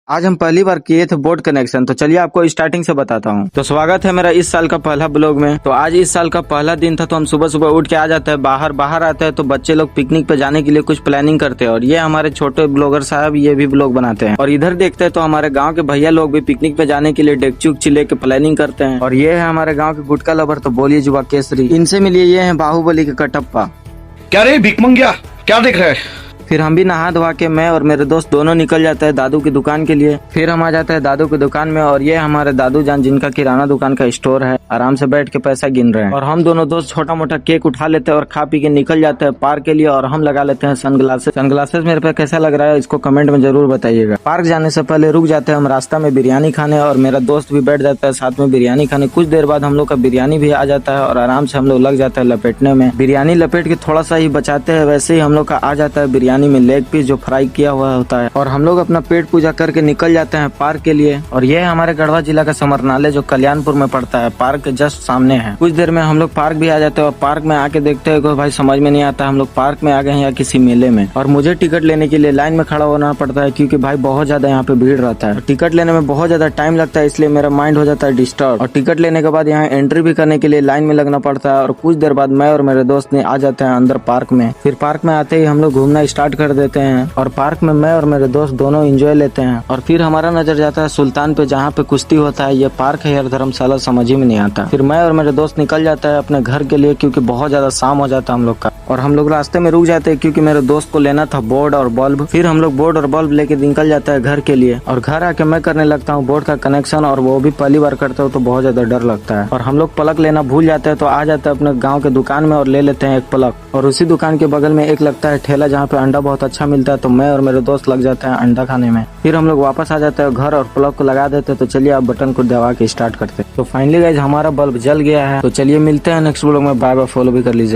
आज हम पहली बार किए थे बोर्ड कनेक्शन। तो चलिए आपको स्टार्टिंग से बताता हूँ। तो स्वागत है मेरा इस साल का पहला ब्लॉग में। तो आज इस साल का पहला दिन था। तो हम सुबह सुबह उठ के आ जाते हैं बाहर आते हैं। तो बच्चे लोग पिकनिक पे जाने के लिए कुछ प्लानिंग करते हैं और ये हमारे छोटे ब्लॉगर साहब ये भी ब्लॉग बनाते हैं। और इधर देखते हैं तो हमारे गाँव के भैया लोग भी पिकनिक पे जाने के लिए डेगची उगची लेके प्लानिंग करते हैं। और ये है हमारे गाँव के गुटका लवर। तो बोलिए जुआ केसरी। इनसे मिलिए, ये है बाहुबली के कटप्पा। क्या रे भिकमंगिया, क्या देख रहा है? फिर हम भी नहा धोवा के मैं और मेरे दोस्त दोनों निकल जाते हैं दादू की दुकान के लिए। फिर हम आ जाते हैं दादू की दुकान में और ये हमारे दादू जान जिनका किराना दुकान का स्टोर है, आराम से बैठ के पैसा गिन रहे हैं। और हम दोनों दोस्त छोटा मोटा केक उठा लेते हैं और खा पी के निकल जाते हैं पार्क के लिए। और हम लगा लेते हैं सनग्लासेस मेरे पे कैसा लग रहा है इसको कमेंट में जरूर बताइएगा। पार्क जाने से पहले रुक जाते हैं हम रास्ता में बिरयानी खाने और मेरा दोस्त भी बैठ जाता है साथ में बिरयानी खाने। कुछ देर बाद हम लोग का बिरयानी भी आ जाता है और आराम से हम लोग लग जाता है लपेटने में। बिरयानी लपेट के थोड़ा सा ही बचाते हैं, वैसे ही हम लोग का आ जाता है बिरयानी में लेग पीस फ्राई किया हुआ होता है। और हम लोग अपना पेट पूजा करके निकल जाते हैं पार्क के लिए। और ये है हमारे गढ़वा जिला का समरनालय जो कल्याणपुर में पड़ता है, पार्क के जस्ट सामने है। कुछ देर में हम लोग पार्क भी आ जाते हैं और पार्क में आके देखते हैं भाई समझ में नहीं आता हम लोग पार्क में आ गए हैं या किसी मेले में। और मुझे टिकट लेने के लिए लाइन में खड़ा होना पड़ता है क्योंकि भाई बहुत ज्यादा यहाँ पे भीड़ रहता है। टिकट लेने में बहुत ज्यादा टाइम लगता है, इसलिए मेरा माइंड हो जाता है डिस्टर्ब। और टिकट लेने के बाद यहाँ एंट्री भी करने के लिए लाइन में लगना पड़ता है। और कुछ देर बाद मैं और मेरे दोस्त ने आ जाते हैं अंदर पार्क में। फिर पार्क में आते ही हम लोग घूमना स्टार्ट कर देते हैं और पार्क में मैं और मेरे दोस्त दोनों एंजॉय लेते हैं। और फिर हमारा नजर जाता है सुल्तान पे जहाँ पे कुश्ती होता है। ये पार्क है यार, धर्मशाला समझ ही में नहीं आता। फिर मैं और मेरे दोस्त निकल जाता है अपने घर के लिए क्योंकि बहुत ज्यादा शाम हो जाता है हम लोग का। और हम लोग रास्ते में रुक जाते हैं क्योंकि मेरे दोस्त को लेना था बोर्ड और बल्ब। फिर हम लोग बोर्ड और बल्ब लेके निकल जाता है घर के लिए। और घर आके मैं करने लगता हूँ बोर्ड का कनेक्शन और वो भी पहली बार करते हो तो बहुत ज्यादा डर लगता है। और हम लोग प्लग लेना भूल जाते हैं तो आ जाते हैं अपने गाँव के दुकान में और ले लेते हैं एक प्लग। और उसी दुकान के बगल में एक लगता है ठेला जहाँ पे अंडा बहुत अच्छा मिलता है। तो मैं और मेरे दोस्त लग जाते हैं अंडा खाने में। फिर हम लोग वापस आ जाते हैं घर और प्लग को लगा देते हैं। तो चलिए आप बटन को दबा के स्टार्ट करते हैं। तो फाइनली गाइस हमारा बल्ब जल गया है। तो चलिए मिलते हैं नेक्स्ट व्लॉग में। बाय बाय, फॉलो भी कर लीजिए।